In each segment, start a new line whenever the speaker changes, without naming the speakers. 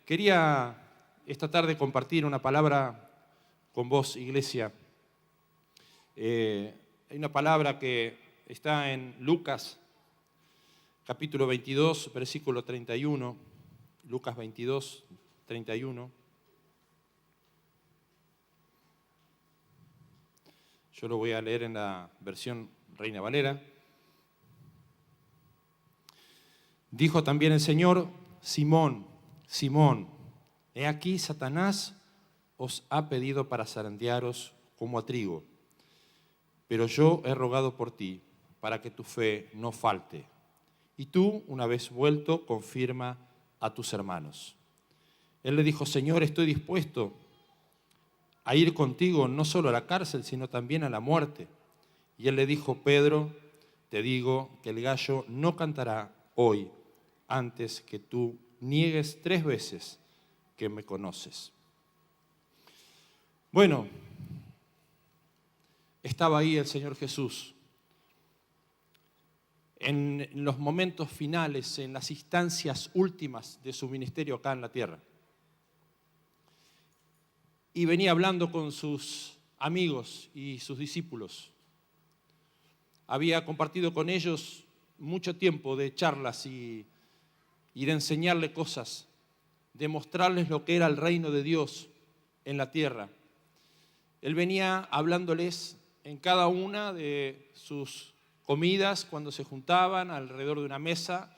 Quería esta tarde compartir una palabra con vos, iglesia. Hay una palabra que está en Lucas, capítulo 22, versículo 31. Lucas 22, 31. Yo lo voy a leer en la versión Reina Valera. Dijo también el Señor: Simón, Simón, he aquí Satanás os ha pedido para zarandearos como a trigo, pero yo he rogado por ti para que tu fe no falte. Y tú, una vez vuelto, confirma a tus hermanos. Él le dijo: Señor, estoy dispuesto a ir contigo no solo a la cárcel, sino también a la muerte. Y él le dijo: Pedro, te digo que el gallo no cantará hoy antes que tú niegues 3 veces que me conoces. Bueno, estaba ahí el Señor Jesús en los momentos finales, en las instancias últimas de su ministerio acá en la tierra. Y venía hablando con sus amigos y sus discípulos. Había compartido con ellos mucho tiempo de charlas y de enseñarles cosas, de mostrarles lo que era el reino de Dios en la tierra. Él venía hablándoles en cada una de sus comidas, cuando se juntaban alrededor de una mesa.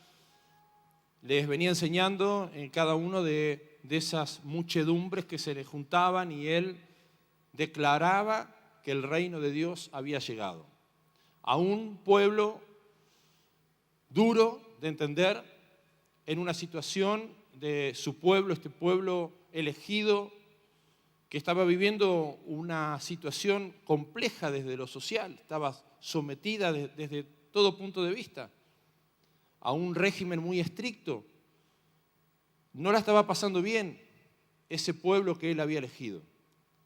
Les venía enseñando en cada uno de esas muchedumbres que se le juntaban, y él declaraba que el reino de Dios había llegado a un pueblo duro de entender, en una situación de su pueblo, este pueblo elegido, que estaba viviendo una situación compleja desde lo social, estaba sometida desde todo punto de vista a un régimen muy estricto. No la estaba pasando bien ese pueblo que él había elegido,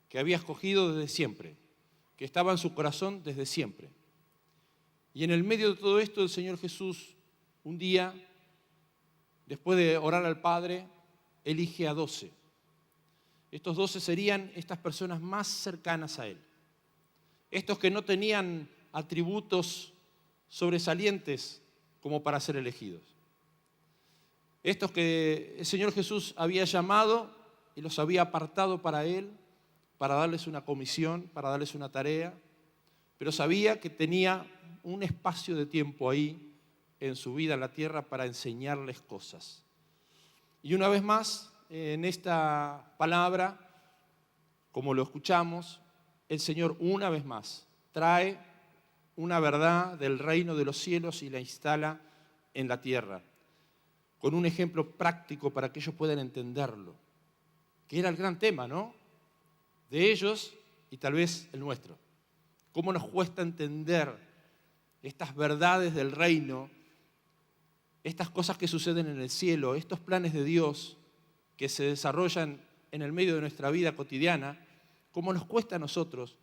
que había escogido desde siempre, que estaba en su corazón desde siempre. Y en el medio de todo esto, el Señor Jesús, un día, después de orar al Padre, elige a 12. Estos 12 serían estas personas más cercanas a Él. Estos que no tenían atributos sobresalientes como para ser elegidos. Estos que el Señor Jesús había llamado y los había apartado para Él, para darles una comisión, para darles una tarea, pero sabía que tenía un espacio de tiempo ahí en su vida en la tierra para enseñarles cosas. Y una vez más, en esta palabra, como lo escuchamos, el Señor una vez más trae una verdad del reino de los cielos y la instala en la tierra, con un ejemplo práctico para que ellos puedan entenderlo, que era el gran tema, ¿no?, de ellos y tal vez el nuestro. ¿Cómo nos cuesta entender estas verdades del reino, estas cosas que suceden en el cielo, estos planes de Dios que se desarrollan en el medio de nuestra vida cotidiana? ¿Cómo nos cuesta a nosotros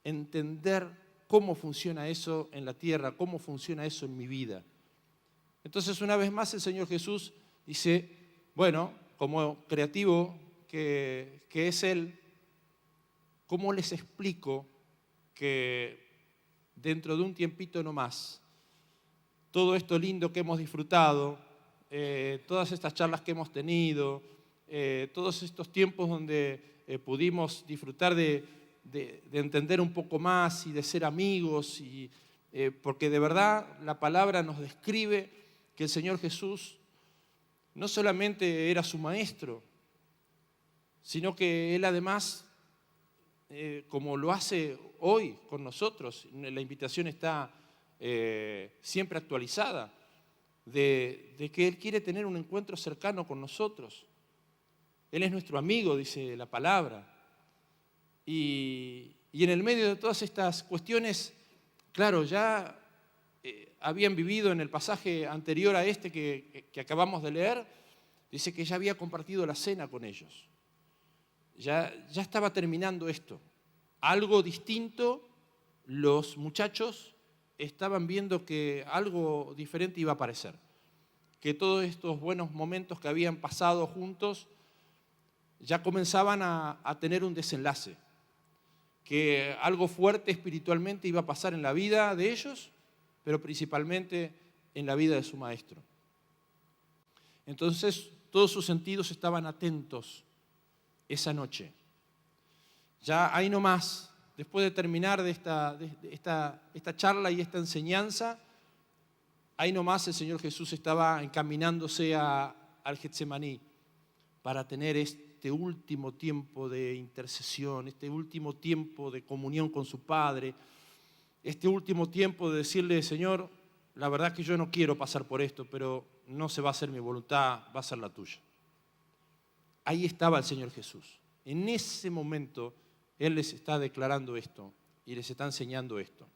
entender cómo funciona eso en la tierra, cómo funciona eso en mi vida? Entonces, una vez más, el Señor Jesús dice, bueno, como creativo que es Él, ¿cómo les explico que dentro de un tiempito no más, todo esto lindo que hemos disfrutado, todas estas charlas que hemos tenido, todos estos tiempos donde pudimos disfrutar de entender un poco más y de ser amigos, porque de verdad la palabra nos describe que el Señor Jesús no solamente era su maestro, sino que Él además, como lo hace hoy con nosotros, la invitación está siempre actualizada, de que Él quiere tener un encuentro cercano con nosotros. Él es nuestro amigo, dice la palabra. Y en el medio de todas estas cuestiones, claro, ya habían vivido en el pasaje anterior a este que acabamos de leer, dice que ya había compartido la cena con ellos. Ya estaba terminando esto. Algo distinto, los muchachos estaban viendo que algo diferente iba a aparecer. Que todos estos buenos momentos que habían pasado juntos ya comenzaban a tener un desenlace, que algo fuerte espiritualmente iba a pasar en la vida de ellos, pero principalmente en la vida de su maestro. Entonces, todos sus sentidos estaban atentos esa noche. Ya ahí nomás, después de terminar de esta charla y esta enseñanza, ahí nomás el Señor Jesús estaba encaminándose al Getsemaní para tener este último tiempo de intercesión, este último tiempo de comunión con su Padre, este último tiempo de decirle, Señor, la verdad es que yo no quiero pasar por esto, pero no se va a hacer mi voluntad, va a ser la tuya. Ahí estaba el Señor Jesús. En ese momento Él les está declarando esto y les está enseñando esto.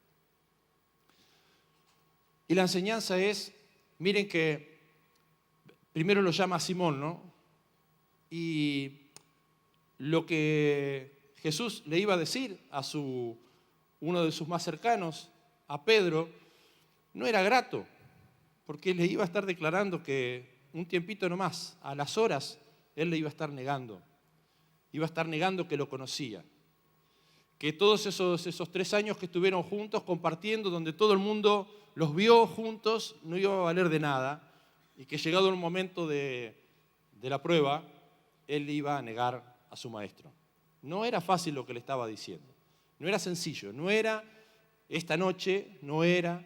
Y la enseñanza es, miren que primero lo llama Simón, ¿no? Y lo que Jesús le iba a decir a uno de sus más cercanos, a Pedro, no era grato, porque le iba a estar declarando que un tiempito nomás, a las horas, él le iba a estar negando. Iba a estar negando que lo conocía. Que todos esos 3 años que estuvieron juntos compartiendo, donde todo el mundo los vio juntos, no iba a valer de nada, y que llegado el momento de la prueba, él iba a negar a su maestro. No era fácil lo que le estaba diciendo, no era sencillo, no era esta noche, no era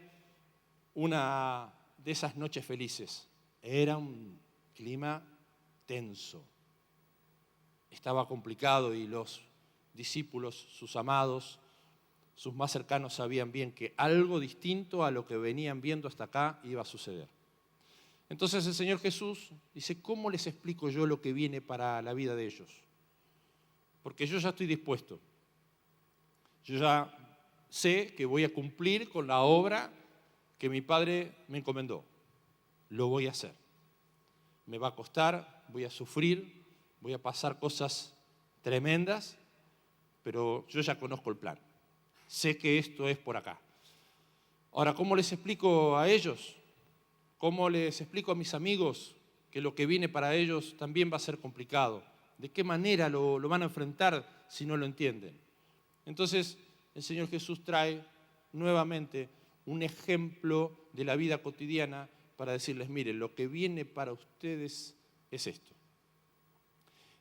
una de esas noches felices, era un clima tenso, estaba complicado y los discípulos, sus amados, sus más cercanos sabían bien que algo distinto a lo que venían viendo hasta acá iba a suceder. Entonces el Señor Jesús dice, ¿cómo les explico yo lo que viene para la vida de ellos? Porque yo ya estoy dispuesto. Yo ya sé que voy a cumplir con la obra que mi Padre me encomendó. Lo voy a hacer. Me va a costar, voy a sufrir, voy a pasar cosas tremendas, pero yo ya conozco el plan. Sé que esto es por acá. Ahora, ¿cómo les explico a ellos? ¿Cómo les explico a mis amigos que lo que viene para ellos también va a ser complicado? ¿De qué manera lo van a enfrentar si no lo entienden? Entonces, el Señor Jesús trae nuevamente un ejemplo de la vida cotidiana para decirles, miren, lo que viene para ustedes es esto.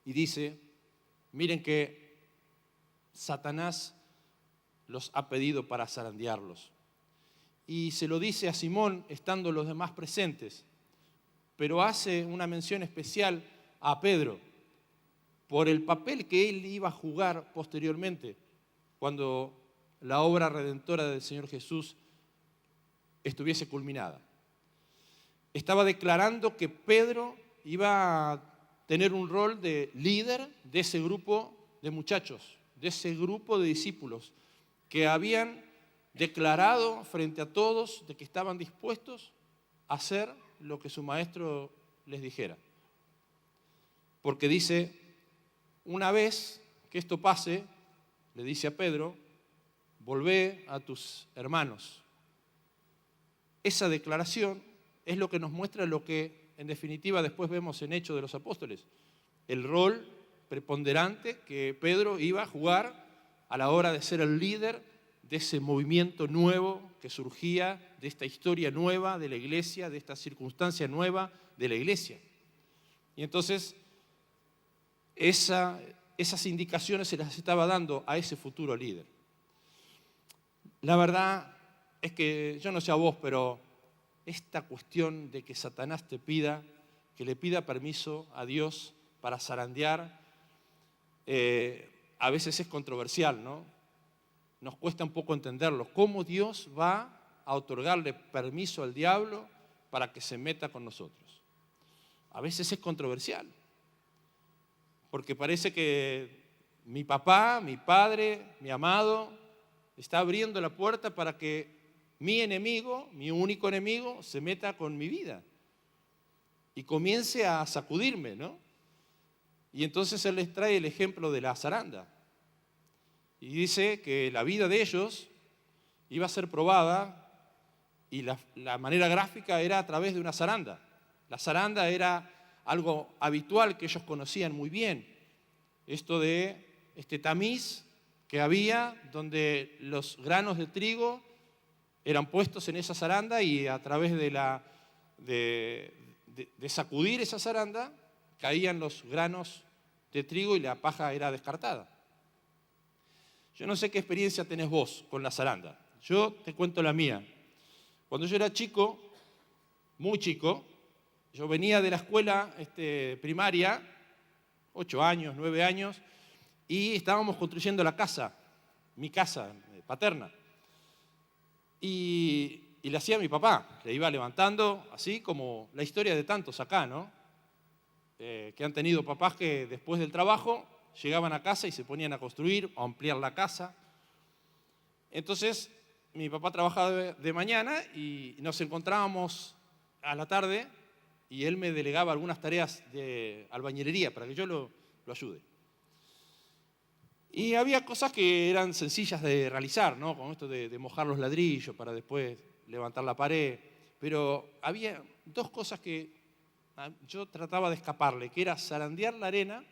Y dice, miren que Satanás los ha pedido para zarandearlos. Y se lo dice a Simón estando los demás presentes, pero hace una mención especial a Pedro por el papel que él iba a jugar posteriormente cuando la obra redentora del Señor Jesús estuviese culminada. Estaba declarando que Pedro iba a tener un rol de líder de ese grupo de muchachos, de ese grupo de discípulos que habían declarado frente a todos de que estaban dispuestos a hacer lo que su maestro les dijera. Porque dice, una vez que esto pase, le dice a Pedro, volvé a tus hermanos. Esa declaración es lo que nos muestra lo que en definitiva después vemos en Hechos de los Apóstoles, el rol preponderante que Pedro iba a jugar a la hora de ser el líder de ese movimiento nuevo que surgía, de esta historia nueva de la iglesia, de esta circunstancia nueva de la iglesia. Y entonces esas indicaciones se las estaba dando a ese futuro líder. La verdad es que yo no sé a vos, pero esta cuestión de que Satanás te pida, que le pida permiso a Dios para zarandear, a veces es controversial, ¿no? Nos cuesta un poco entenderlo. ¿Cómo Dios va a otorgarle permiso al diablo para que se meta con nosotros? A veces es controversial, porque parece que mi papá, mi padre, mi amado, está abriendo la puerta para que mi enemigo, mi único enemigo, se meta con mi vida y comience a sacudirme, ¿no? Y entonces él les trae el ejemplo de la zaranda. Y dice que la vida de ellos iba a ser probada y la manera gráfica era a través de una zaranda. La zaranda era algo habitual que ellos conocían muy bien. esto de este tamiz que había donde los granos de trigo eran puestos en esa zaranda y a través de sacudir esa zaranda caían los granos de trigo y la paja era descartada. Yo no sé qué experiencia tenés vos con la zaranda. Yo te cuento la mía. Cuando yo era chico, muy chico, yo venía de la escuela primaria, 8 años, 9 años, y estábamos construyendo la casa, mi casa paterna. Y le hacía a mi papá, le iba levantando, así como la historia de tantos acá, ¿no? Que han tenido papás que después del trabajo llegaban a casa y se ponían a construir, a ampliar la casa. Entonces, mi papá trabajaba de mañana y nos encontrábamos a la tarde y él me delegaba algunas tareas de albañilería para que yo lo ayude. Y había cosas que eran sencillas de realizar, ¿no? Como esto de mojar los ladrillos para después levantar la pared. Pero había dos cosas que yo trataba de escaparle, que era zarandear la arena,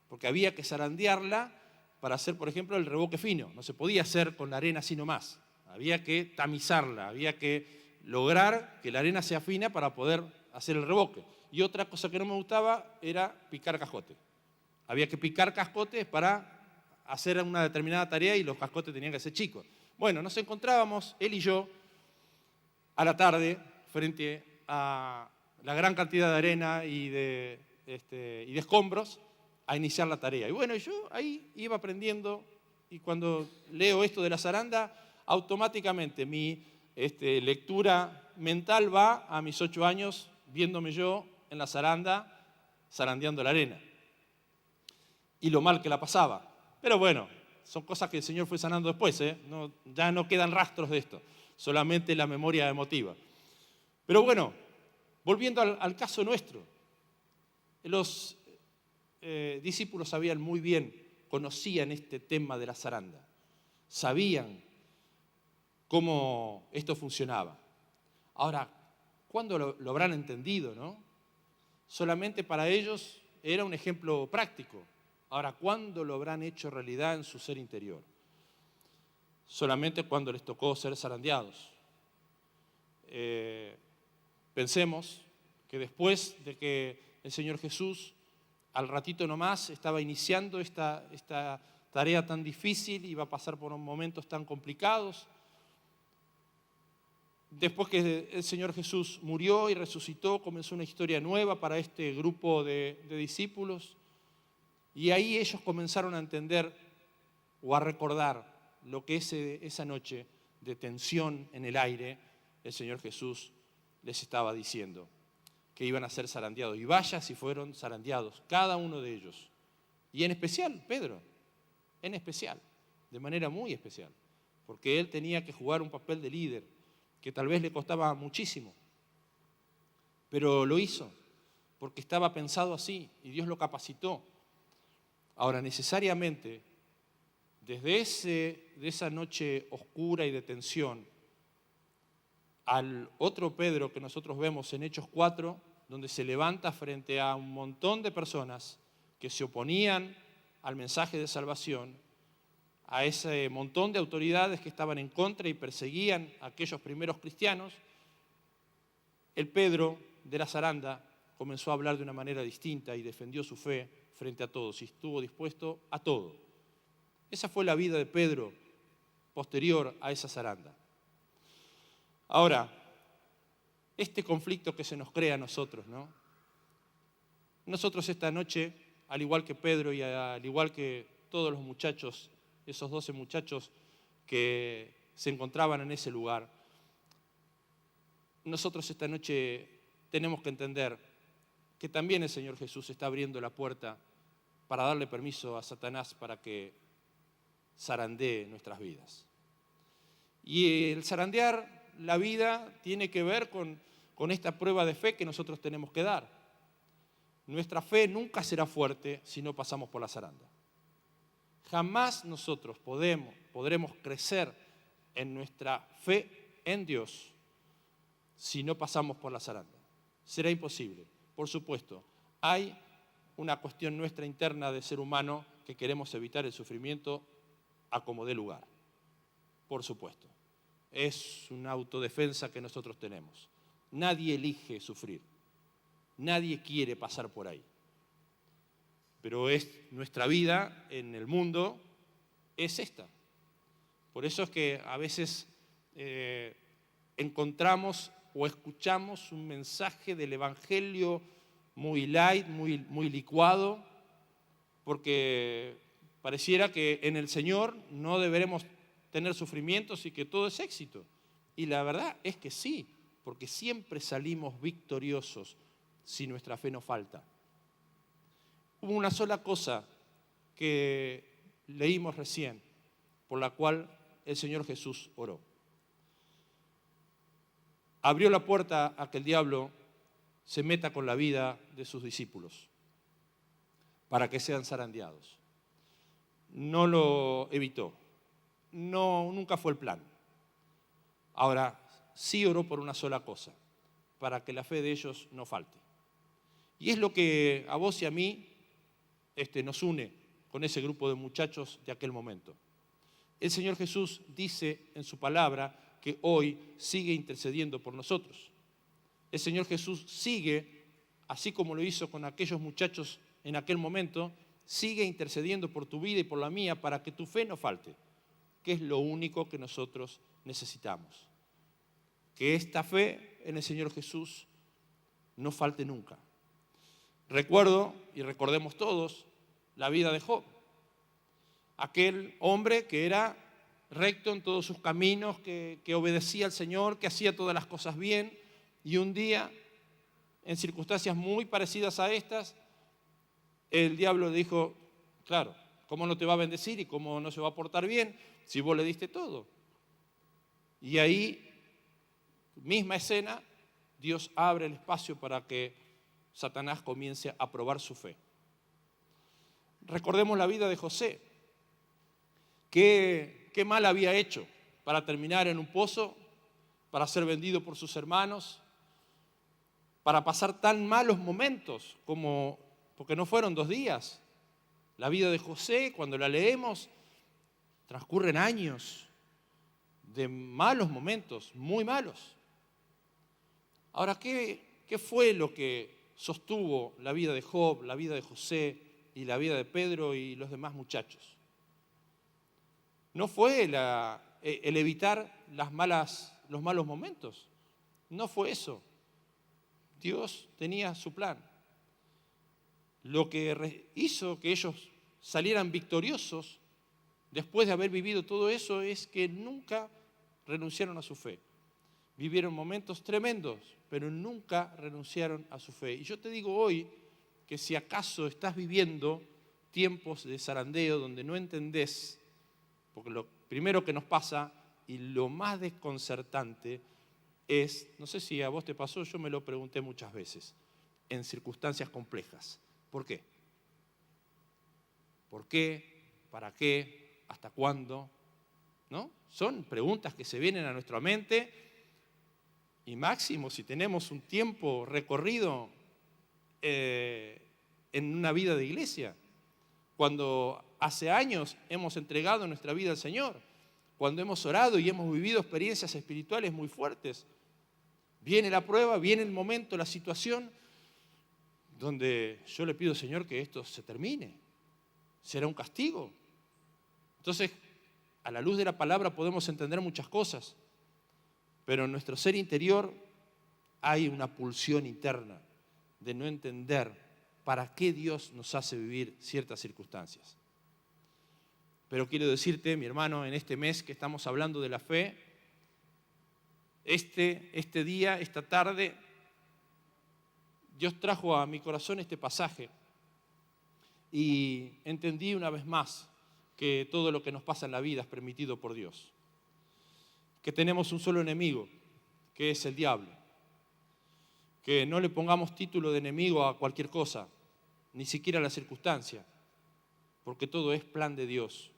porque había que zarandearla para hacer, por ejemplo, el revoque fino. No se podía hacer con la arena así nomás. Había que tamizarla, había que lograr que la arena sea fina para poder hacer el revoque. Y otra cosa que no me gustaba era picar cascote. Había que picar cascotes para hacer una determinada tarea y los cascotes tenían que ser chicos. Bueno, nos encontrábamos, él y yo, a la tarde, frente a la gran cantidad de arena y de escombros, a iniciar la tarea. Y bueno, yo ahí iba aprendiendo, y cuando leo esto de la zaranda, automáticamente mi lectura mental va a mis 8 años, viéndome yo en la zaranda, zarandeando la arena. Y lo mal que la pasaba. Pero bueno, son cosas que el Señor fue sanando después, ¿eh? Ya no quedan rastros de esto, solamente la memoria emotiva. Pero bueno, volviendo al caso nuestro, los discípulos sabían muy bien, conocían este tema de la zaranda, sabían cómo esto funcionaba. Ahora, ¿cuándo lo habrán entendido, no? Solamente para ellos era un ejemplo práctico. Ahora, ¿cuándo lo habrán hecho realidad en su ser interior? Solamente cuando les tocó ser zarandeados. Pensemos que después de que el Señor Jesús, al ratito nomás, estaba iniciando esta tarea tan difícil, iba a pasar por momentos tan complicados. Después que el Señor Jesús murió y resucitó, comenzó una historia nueva para este grupo de discípulos. Y ahí ellos comenzaron a entender o a recordar lo que esa noche de tensión en el aire, el Señor Jesús les estaba diciendo, que iban a ser zarandeados. Y vaya si fueron zarandeados, cada uno de ellos. Y en especial Pedro, en especial, de manera muy especial, porque él tenía que jugar un papel de líder, que tal vez le costaba muchísimo, pero lo hizo, porque estaba pensado así y Dios lo capacitó. Ahora, necesariamente, desde esa noche oscura y de tensión, al otro Pedro que nosotros vemos en Hechos 4, donde se levanta frente a un montón de personas que se oponían al mensaje de salvación, a ese montón de autoridades que estaban en contra y perseguían a aquellos primeros cristianos, el Pedro de la zaranda comenzó a hablar de una manera distinta y defendió su fe frente a todos y estuvo dispuesto a todo. Esa fue la vida de Pedro posterior a esa zaranda. Ahora, este conflicto que se nos crea a nosotros, ¿no? Nosotros esta noche, al igual que Pedro y al igual que todos los muchachos, esos 12 muchachos que se encontraban en ese lugar, nosotros esta noche tenemos que entender que también el Señor Jesús está abriendo la puerta para darle permiso a Satanás para que zarandee nuestras vidas. Y el zarandear la vida tiene que ver con esta prueba de fe que nosotros tenemos que dar. Nuestra fe nunca será fuerte si no pasamos por la zaranda. Jamás nosotros podremos crecer en nuestra fe en Dios si no pasamos por la zaranda. Será imposible. Por supuesto, hay una cuestión nuestra interna de ser humano que queremos evitar el sufrimiento a como dé lugar, por supuesto. Es una autodefensa que nosotros tenemos. Nadie elige sufrir, nadie quiere pasar por ahí. Pero es nuestra vida en el mundo, es esta. Por eso es que a veces encontramos o escuchamos un mensaje del Evangelio muy light, muy licuado, porque pareciera que en el Señor no deberemos tener sufrimientos y que todo es éxito. Y la verdad es que sí, porque siempre salimos victoriosos si nuestra fe no falta. Hubo una sola cosa que leímos recién, por la cual el Señor Jesús oró. Abrió la puerta a que el diablo se meta con la vida de sus discípulos para que sean zarandeados. No lo evitó, nunca fue el plan. Ahora, sí oró por una sola cosa, para que la fe de ellos no falte. Y es lo que a vos y a mí nos une con ese grupo de muchachos de aquel momento. El Señor Jesús dice en su palabra que hoy sigue intercediendo por nosotros. El Señor Jesús sigue, así como lo hizo con aquellos muchachos en aquel momento, sigue intercediendo por tu vida y por la mía para que tu fe no falte, que es lo único que nosotros necesitamos. Que esta fe en el Señor Jesús no falte nunca. Recuerdo, y recordemos todos, la vida de Job. Aquel hombre que era recto en todos sus caminos, que obedecía al Señor, que hacía todas las cosas bien, y un día, en circunstancias muy parecidas a estas, el diablo le dijo, claro, ¿cómo no te va a bendecir y cómo no se va a portar bien si vos le diste todo? Y ahí, misma escena, Dios abre el espacio para que Satanás comience a probar su fe. Recordemos la vida de José. ¿Qué mal había hecho para terminar en un pozo, para ser vendido por sus hermanos, para pasar tan malos momentos como, porque no fueron 2 días? La vida de José, cuando la leemos, transcurren años de malos momentos, muy malos. Ahora, ¿qué fue lo que sostuvo la vida de Job, la vida de José y la vida de Pedro y los demás muchachos? No fue el evitar los malos momentos, no fue eso. Dios tenía su plan. Lo que hizo que ellos salieran victoriosos después de haber vivido todo eso es que nunca renunciaron a su fe. Vivieron momentos tremendos, pero nunca renunciaron a su fe. Y yo te digo hoy que si acaso estás viviendo tiempos de zarandeo donde no entendés, porque lo primero que nos pasa y lo más desconcertante es, no sé si a vos te pasó, yo me lo pregunté muchas veces, en circunstancias complejas. ¿Por qué? ¿Por qué? ¿Para qué? ¿Hasta cuándo? ¿No? Son preguntas que se vienen a nuestra mente y máximo si tenemos un tiempo recorrido en una vida de iglesia. Cuando hace años hemos entregado nuestra vida al Señor, cuando hemos orado y hemos vivido experiencias espirituales muy fuertes, viene la prueba, viene el momento, la situación donde yo le pido al Señor que esto se termine. Será un castigo. Entonces, a la luz de la palabra podemos entender muchas cosas, pero en nuestro ser interior hay una pulsión interna de no entender para qué Dios nos hace vivir ciertas circunstancias. Pero quiero decirte, mi hermano, en este mes que estamos hablando de la fe, este día, esta tarde, Dios trajo a mi corazón este pasaje y entendí una vez más que todo lo que nos pasa en la vida es permitido por Dios. Que tenemos un solo enemigo, que es el diablo. Que no le pongamos título de enemigo a cualquier cosa, ni siquiera a la circunstancia, porque todo es plan de Dios.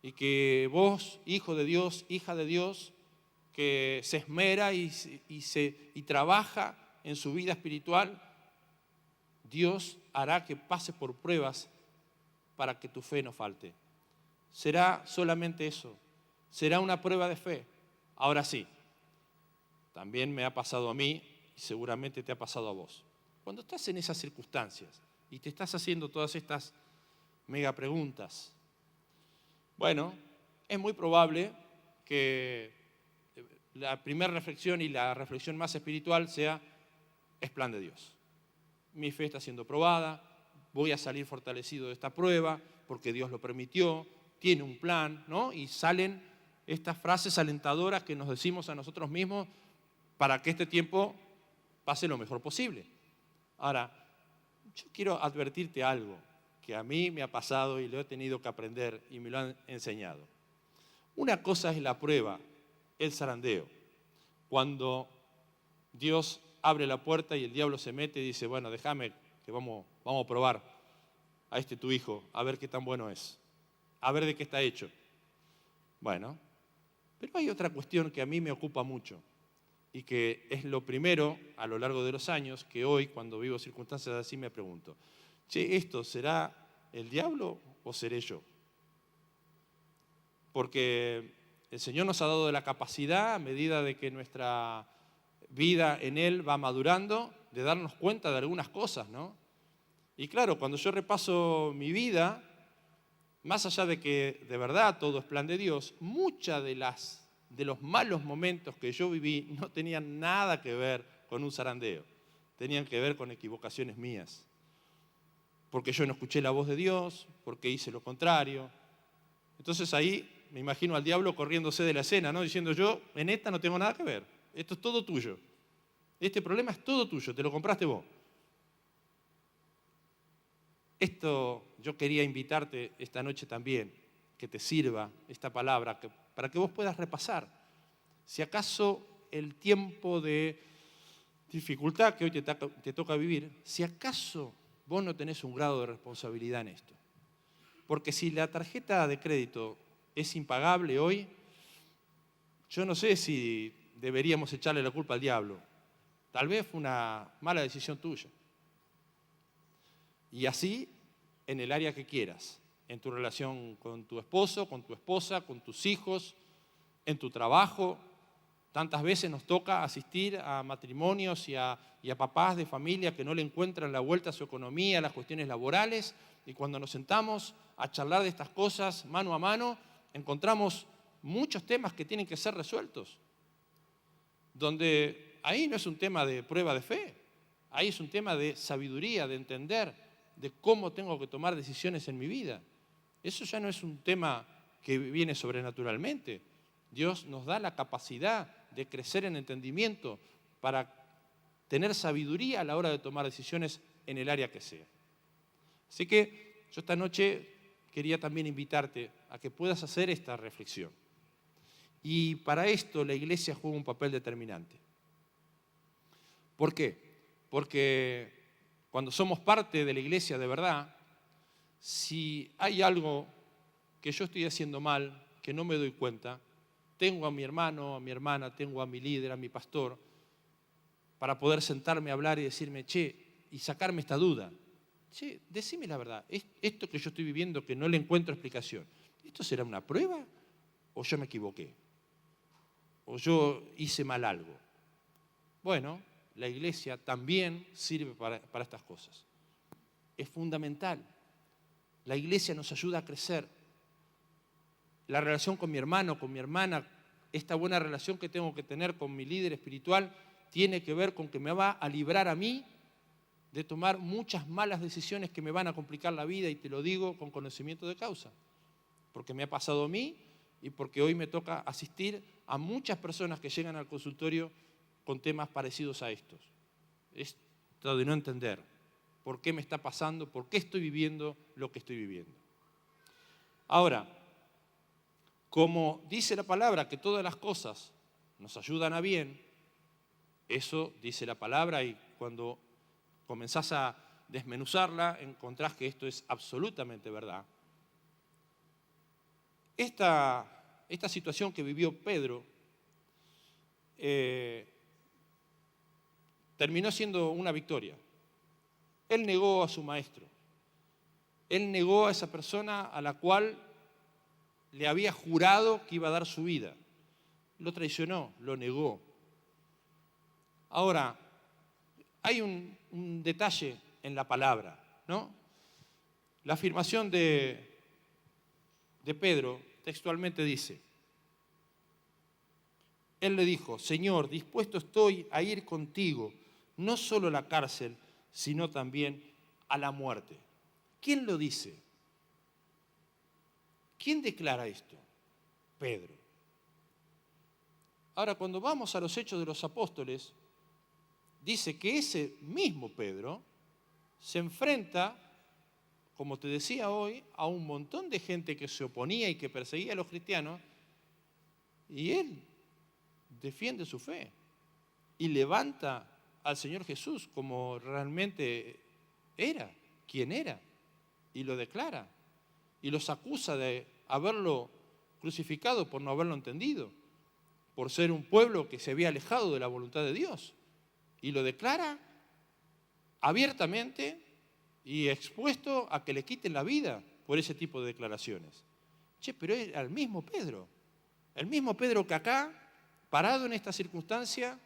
Y que vos, hijo de Dios, hija de Dios, que se esmera y trabaja en su vida espiritual, Dios hará que pase por pruebas para que tu fe no falte. Será solamente eso. Será una prueba de fe. Ahora sí, también me ha pasado a mí y seguramente te ha pasado a vos. Cuando estás en esas circunstancias y te estás haciendo todas estas mega preguntas, bueno, es muy probable que la primera reflexión y la reflexión más espiritual sea: es plan de Dios. Mi fe está siendo probada, voy a salir fortalecido de esta prueba porque Dios lo permitió, tiene un plan, ¿no? Y salen estas frases alentadoras que nos decimos a nosotros mismos para que este tiempo pase lo mejor posible. Ahora, yo quiero advertirte algo que a mí me ha pasado y lo he tenido que aprender y me lo han enseñado. Una cosa es la prueba, el zarandeo, cuando Dios abre la puerta y el diablo se mete y dice: bueno, déjame que vamos a probar a este tu hijo, a ver qué tan bueno es, a ver de qué está hecho. Bueno, pero hay otra cuestión que a mí me ocupa mucho y que es lo primero a lo largo de los años que hoy, cuando vivo circunstancias así, me pregunto: che, ¿esto será el diablo o seré yo? Porque el Señor nos ha dado la capacidad, a medida de que nuestra vida en Él va madurando, de darnos cuenta de algunas cosas, ¿no? Y claro, cuando yo repaso mi vida, más allá de que de verdad todo es plan de Dios, muchas de los malos momentos que yo viví no tenían nada que ver con un zarandeo, tenían que ver con equivocaciones mías. Porque yo no escuché la voz de Dios, porque hice lo contrario. Entonces ahí me imagino al diablo corriéndose de la escena, ¿no? Diciendo: yo en esta no tengo nada que ver, esto es todo tuyo. Este problema es todo tuyo, te lo compraste vos. Esto yo quería invitarte esta noche también, que te sirva esta palabra, para que vos puedas repasar. Si acaso el tiempo de dificultad que hoy te toca vivir, si acaso vos no tenés un grado de responsabilidad en esto. Porque si la tarjeta de crédito es impagable hoy, yo no sé si deberíamos echarle la culpa al diablo. Tal vez fue una mala decisión tuya. Y así en el área que quieras, en tu relación con tu esposo, con tu esposa, con tus hijos, en tu trabajo. Tantas veces nos toca asistir a matrimonios y a papás de familia que no le encuentran la vuelta a su economía, a las cuestiones laborales, y cuando nos sentamos a charlar de estas cosas mano a mano, encontramos muchos temas que tienen que ser resueltos, donde ahí no es un tema de prueba de fe, ahí es un tema de sabiduría, de entender de cómo tengo que tomar decisiones en mi vida. Eso ya no es un tema que viene sobrenaturalmente. Dios nos da la capacidad de crecer en entendimiento para tener sabiduría a la hora de tomar decisiones en el área que sea. Así que yo esta noche quería también invitarte a que puedas hacer esta reflexión. Y para esto la iglesia juega un papel determinante. ¿Por qué? Porque cuando somos parte de la iglesia de verdad, si hay algo que yo estoy haciendo mal, que no me doy cuenta, tengo a mi hermano, a mi hermana, tengo a mi líder, a mi pastor, para poder sentarme a hablar y decirme: che, y sacarme esta duda. Che, decime la verdad, esto que yo estoy viviendo que no le encuentro explicación, ¿esto será una prueba o yo me equivoqué? ¿O yo hice mal algo? Bueno, la iglesia también sirve para estas cosas. Es fundamental. La iglesia nos ayuda a crecer. La relación con mi hermano, con mi hermana, esta buena relación que tengo que tener con mi líder espiritual, tiene que ver con que me va a librar a mí de tomar muchas malas decisiones que me van a complicar la vida, y te lo digo con conocimiento de causa, porque me ha pasado a mí y porque hoy me toca asistir a muchas personas que llegan al consultorio con temas parecidos a estos. Esto de no entender por qué me está pasando, por qué estoy viviendo lo que estoy viviendo. Ahora, como dice la palabra que todas las cosas nos ayudan a bien, eso dice la palabra, y cuando comenzás a desmenuzarla encontrás que esto es absolutamente verdad. Esta situación que vivió Pedro terminó siendo una victoria. Él negó a su maestro. Él negó a esa persona a la cual le había jurado que iba a dar su vida. Lo traicionó, lo negó. Ahora, hay un detalle en la palabra, ¿no? La afirmación de Pedro textualmente dice, él le dijo, Señor, dispuesto estoy a ir contigo, no solo a la cárcel, sino también a la muerte. ¿Quién lo dice? ¿Quién declara esto? Pedro. Ahora, cuando vamos a los Hechos de los Apóstoles, dice que ese mismo Pedro se enfrenta, como te decía hoy, a un montón de gente que se oponía y que perseguía a los cristianos, y él defiende su fe y levanta al Señor Jesús como realmente era, quien era, y lo declara, y los acusa de haberlo crucificado por no haberlo entendido, por ser un pueblo que se había alejado de la voluntad de Dios, y lo declara abiertamente y expuesto a que le quiten la vida por ese tipo de declaraciones. Pero era el mismo Pedro que acá, parado en esta circunstancia,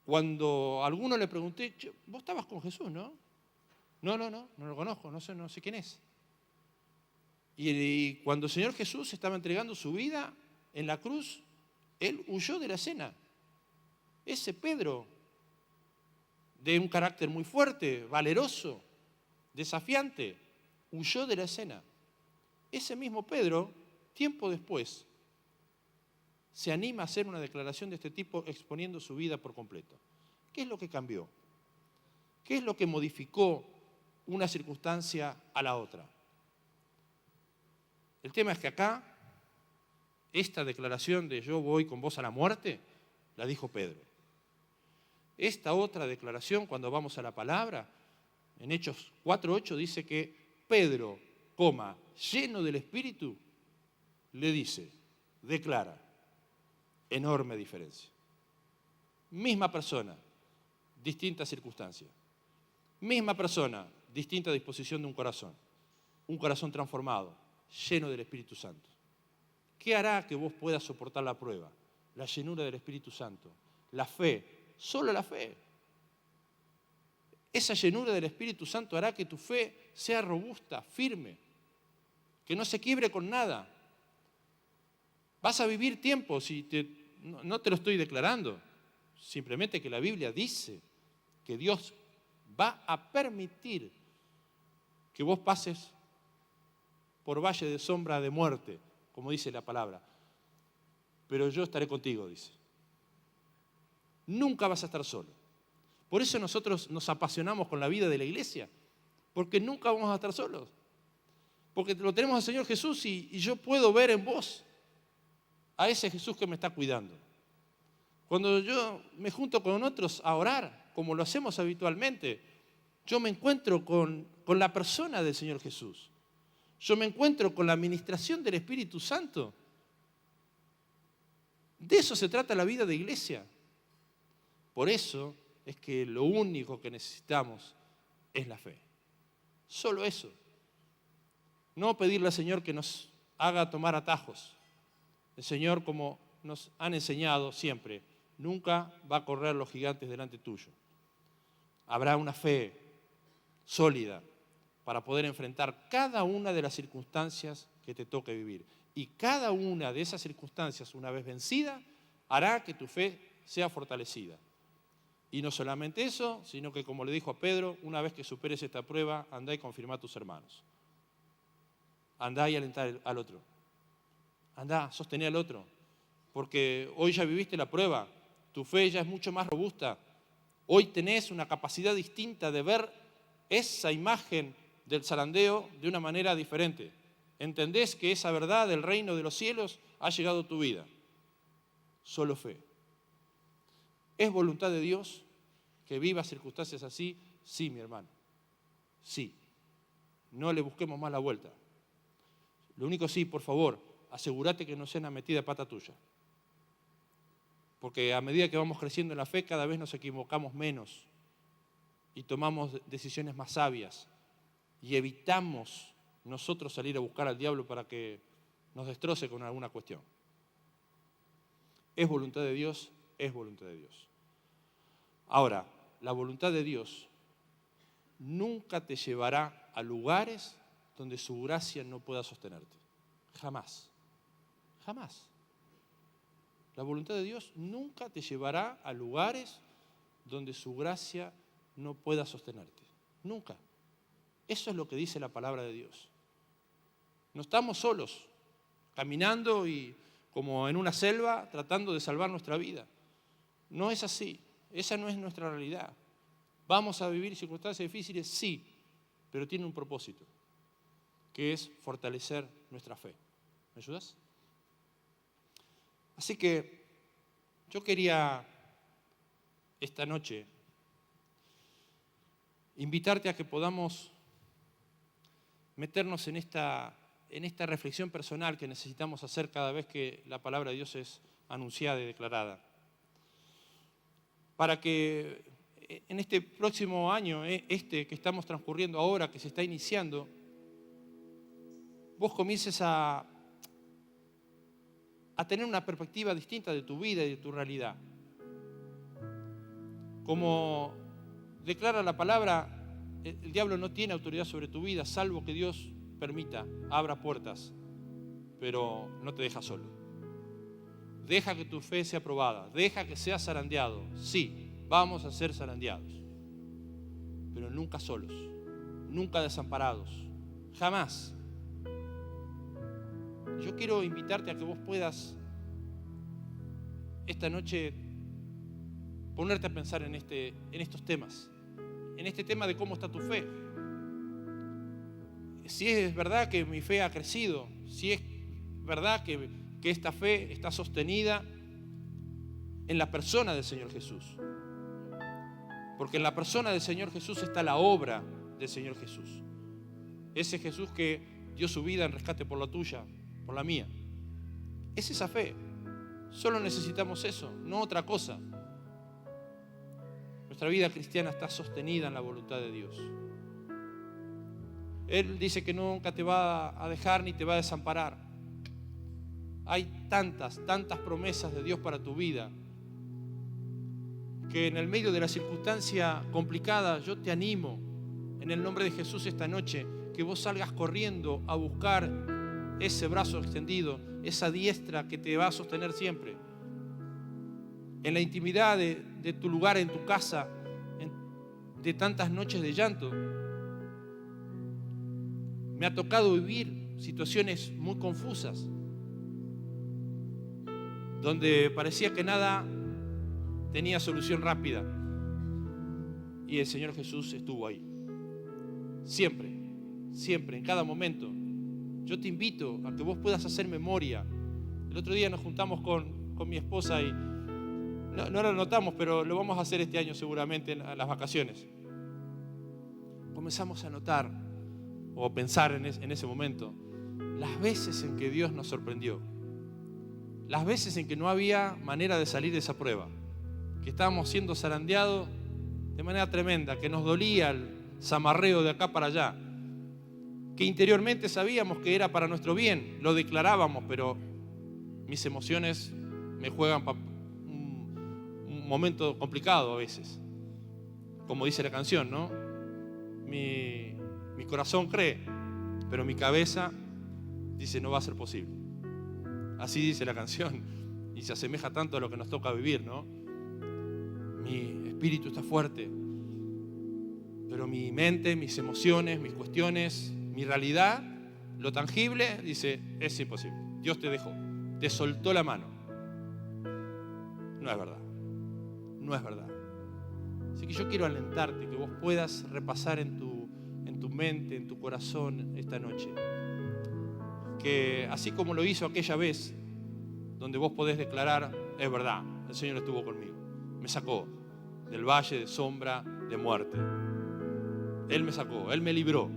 cuando a alguno le pregunté, vos estabas con Jesús, ¿no? No lo conozco, no sé quién es. Y cuando el Señor Jesús estaba entregando su vida en la cruz, él huyó de la escena. Ese Pedro, de un carácter muy fuerte, valeroso, desafiante, huyó de la escena. Ese mismo Pedro, tiempo después, se anima a hacer una declaración de este tipo exponiendo su vida por completo. ¿Qué es lo que cambió? ¿Qué es lo que modificó una circunstancia a la otra? El tema es que acá, esta declaración de yo voy con vos a la muerte, la dijo Pedro. Esta otra declaración, cuando vamos a la palabra, en Hechos 4:8 dice que Pedro, lleno del Espíritu, le dice, declara, enorme diferencia. Misma persona, distinta circunstancia. Misma persona, distinta disposición de un corazón transformado, lleno del Espíritu Santo. ¿Qué hará que vos puedas soportar la prueba? La llenura del Espíritu Santo, la fe, solo la fe. Esa llenura del Espíritu Santo hará que tu fe sea robusta, firme, que no se quiebre con nada. Vas a vivir tiempos, no te lo estoy declarando, simplemente que la Biblia dice que Dios va a permitir que vos pases por valle de sombra de muerte, como dice la palabra. Pero yo estaré contigo, dice. Nunca vas a estar solo. Por eso nosotros nos apasionamos con la vida de la iglesia, porque nunca vamos a estar solos. Porque lo tenemos al Señor Jesús y yo puedo ver en vos a ese Jesús que me está cuidando. Cuando yo me junto con otros a orar, como lo hacemos habitualmente, yo me encuentro con la persona del Señor Jesús. Yo me encuentro con la administración del Espíritu Santo. De eso se trata la vida de iglesia. Por eso es que lo único que necesitamos es la fe. Solo eso. No pedirle al Señor que nos haga tomar atajos. El Señor, como nos han enseñado siempre, nunca va a correr los gigantes delante tuyo. Habrá una fe sólida para poder enfrentar cada una de las circunstancias que te toque vivir. Y cada una de esas circunstancias, una vez vencida, hará que tu fe sea fortalecida. Y no solamente eso, sino que, como le dijo a Pedro, una vez que superes esta prueba, andá y confirmá a tus hermanos. Andá y alentar al otro. Andá, sostené al otro. Porque hoy ya viviste la prueba, tu fe ya es mucho más robusta. Hoy tenés una capacidad distinta de ver esa imagen del zarandeo de una manera diferente. Entendés que esa verdad del reino de los cielos ha llegado a tu vida. Solo fe. ¿Es voluntad de Dios que vivas circunstancias así? Sí, mi hermano. Sí. No le busquemos más la vuelta. Lo único sí, por favor, asegúrate que no sea una metida de pata tuya. Porque a medida que vamos creciendo en la fe, cada vez nos equivocamos menos y tomamos decisiones más sabias. y evitamos nosotros salir a buscar al diablo para que nos destroce con alguna cuestión. ¿Es voluntad de Dios? Es voluntad de Dios. Ahora, la voluntad de Dios nunca te llevará a lugares donde su gracia no pueda sostenerte. Jamás. Jamás. La voluntad de Dios nunca te llevará a lugares donde su gracia no pueda sostenerte. Nunca. Eso es lo que dice la palabra de Dios. No estamos solos, caminando y como en una selva tratando de salvar nuestra vida. No es así. Esa no es nuestra realidad. ¿Vamos a vivir circunstancias difíciles? Sí, pero tiene un propósito, que es fortalecer nuestra fe. ¿Me ayudas? Así que yo quería esta noche invitarte a que podamos meternos en esta reflexión personal que necesitamos hacer cada vez que la palabra de Dios es anunciada y declarada. Para que en este próximo año, que estamos transcurriendo ahora, que se está iniciando, vos comiences a tener una perspectiva distinta de tu vida y de tu realidad. Como declara la palabra, el diablo no tiene autoridad sobre tu vida, salvo que Dios permita, abra puertas, pero no te deja solo. Deja que tu fe sea probada, deja que seas zarandeado. Sí, vamos a ser zarandeados, pero nunca solos, nunca desamparados, jamás. Yo quiero invitarte a que vos puedas esta noche ponerte a pensar en estos temas, en este tema de cómo está tu fe. Si es verdad que mi fe ha crecido, si es verdad que esta fe está sostenida en la persona del Señor Jesús. Porque en la persona del Señor Jesús está la obra del Señor Jesús. Ese Jesús que dio su vida en rescate por la tuya, por la mía. Es esa fe. Solo necesitamos eso, no otra cosa. Nuestra vida cristiana está sostenida en la voluntad de Dios. Él dice que nunca te va a dejar ni te va a desamparar. Hay tantas promesas de Dios para tu vida, que en el medio de la circunstancia complicada yo te animo, en el nombre de Jesús esta noche, que vos salgas corriendo a buscar ese brazo extendido, esa diestra que te va a sostener siempre. En la intimidad de tu lugar, en tu casa, de tantas noches de llanto. Me ha tocado vivir situaciones muy confusas, donde parecía que nada tenía solución rápida. Y el Señor Jesús estuvo ahí. Siempre, siempre, en cada momento. Yo te invito a que vos puedas hacer memoria. El otro día nos juntamos con mi esposa y no lo notamos, pero lo vamos a hacer este año seguramente en las vacaciones. Comenzamos a notar o pensar en ese momento las veces en que Dios nos sorprendió, las veces en que no había manera de salir de esa prueba, que estábamos siendo zarandeados de manera tremenda, que nos dolía el zamarreo de acá para allá, que interiormente sabíamos que era para nuestro bien, lo declarábamos, pero mis emociones me juegan un momento complicado a veces, como dice la canción, ¿no? Mi corazón cree, pero mi cabeza dice no va a ser posible. Así dice la canción y se asemeja tanto a lo que nos toca vivir, ¿no? Mi espíritu está fuerte, pero mi mente, mis emociones, mis cuestiones, mi realidad, lo tangible, dice, es imposible. Dios te dejó, te soltó la mano. No es verdad, no es verdad. Así que yo quiero alentarte que vos puedas repasar en tu mente, en tu corazón esta noche. Que así como lo hizo aquella vez, donde vos podés declarar, es verdad, el Señor estuvo conmigo. Me sacó del valle de sombra de muerte. Él me sacó, Él me libró.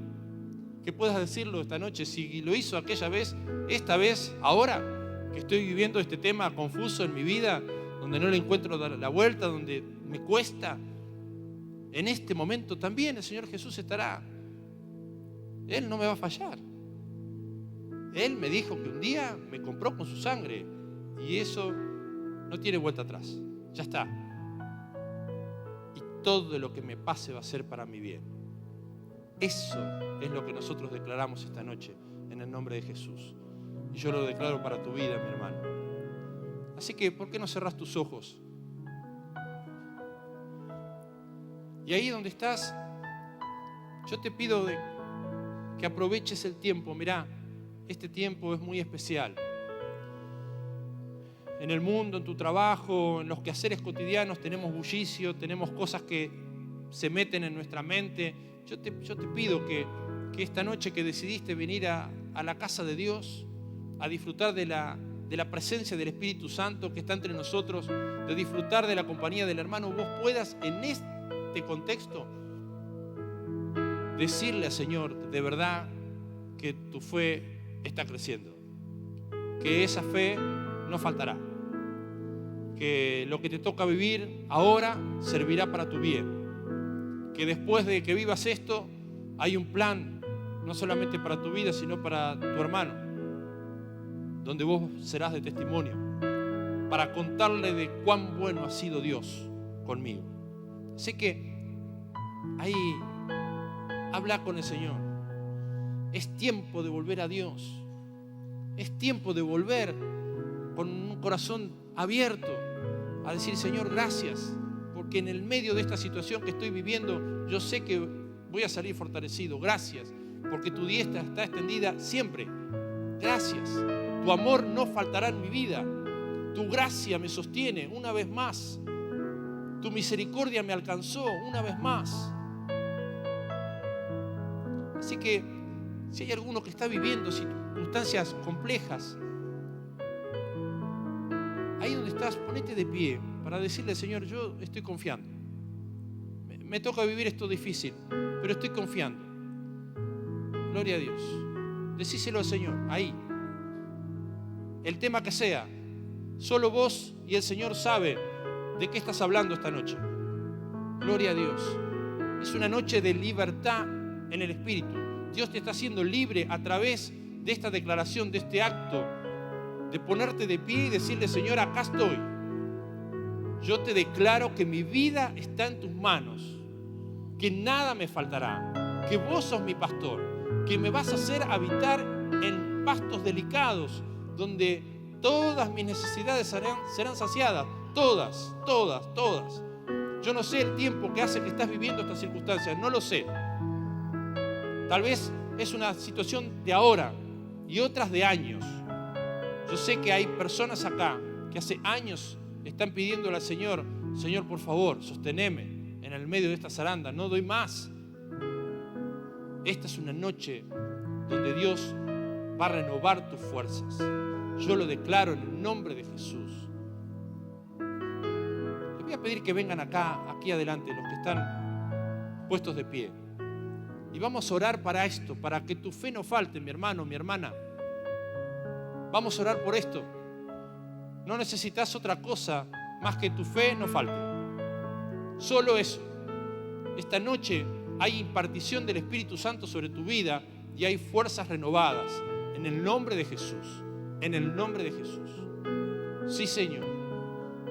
Que puedas decirlo esta noche, si lo hizo aquella vez, esta vez, ahora que estoy viviendo este tema confuso en mi vida, donde no le encuentro la vuelta, donde me cuesta, en este momento también el Señor Jesús estará. Él no me va a fallar. Él me dijo que un día me compró con su sangre y eso no tiene vuelta atrás. Ya está. Y todo lo que me pase va a ser para mi bien. Eso es lo que nosotros declaramos esta noche en el nombre de Jesús. Y yo lo declaro para tu vida, mi hermano. Así que, ¿por qué no cerrás tus ojos? Y ahí donde estás, yo te pido que aproveches el tiempo. Mirá, este tiempo es muy especial. En el mundo, en tu trabajo, en los quehaceres cotidianos tenemos bullicio, tenemos cosas que se meten en nuestra mente. Yo te pido que esta noche que decidiste venir a la casa de Dios, a disfrutar de la presencia del Espíritu Santo que está entre nosotros, de disfrutar de la compañía del hermano, vos puedas en este contexto decirle al Señor de verdad que tu fe está creciendo, que esa fe no faltará, que lo que te toca vivir ahora servirá para tu bien, que después de que vivas esto hay un plan no solamente para tu vida sino para tu hermano, donde vos serás de testimonio para contarle de cuán bueno ha sido Dios conmigo. Así que ahí habla con el Señor. Es tiempo de volver a Dios. Es tiempo de volver con un corazón abierto a decir: Señor, gracias, porque en el medio de esta situación que estoy viviendo, yo sé que voy a salir fortalecido. Gracias, porque tu diestra está extendida siempre. Gracias, tu amor no faltará en mi vida. Tu gracia me sostiene una vez más. Tu misericordia me alcanzó una vez más. Así que si hay alguno que está viviendo circunstancias complejas, ahí donde estás, ponete de pie para decirle: Señor, yo estoy confiando. Me toca vivir esto difícil, pero estoy confiando. Gloria a Dios. Decíselo al Señor, ahí. El tema que sea, solo vos y el Señor sabe de qué estás hablando esta noche. Gloria a Dios. Es una noche de libertad en el Espíritu. Dios te está haciendo libre a través de esta declaración, de este acto, de ponerte de pie y decirle: Señor, acá estoy. Yo te declaro que mi vida está en tus manos, que nada me faltará, que vos sos mi pastor, que me vas a hacer habitar en pastos delicados, donde todas mis necesidades serán saciadas. Todas. Yo no sé el tiempo que hace que estás viviendo estas circunstancias, no lo sé. Tal vez es una situación de ahora y otras de años. Yo sé que hay personas acá que hace años están pidiéndole al Señor: Señor, por favor, sosteneme en el medio de esta zaranda, no doy más. Esta es una noche donde Dios va a renovar tus fuerzas. Yo lo declaro en el nombre de Jesús. Les voy a pedir que vengan aquí adelante, los que están puestos de pie. Y vamos a orar para esto, para que tu fe no falte, mi hermano, mi hermana. Vamos a orar por esto. No necesitas otra cosa más que tu fe no falte. Solo eso. Esta noche hay impartición del Espíritu Santo sobre tu vida y hay fuerzas renovadas. En el nombre de Jesús. En el nombre de Jesús. Sí, Señor.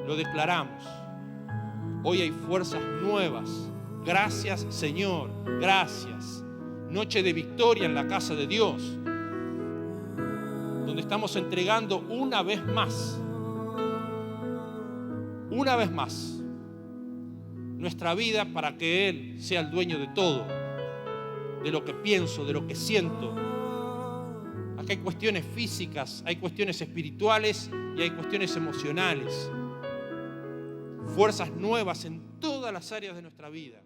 Lo declaramos. Hoy hay fuerzas nuevas. Gracias, Señor. Gracias. Noche de victoria en la casa de Dios, donde estamos entregando una vez más nuestra vida para que Él sea el dueño de todo, de lo que pienso, de lo que siento. Acá hay cuestiones físicas, hay cuestiones espirituales y hay cuestiones emocionales. Fuerzas nuevas en todas las áreas de nuestra vida.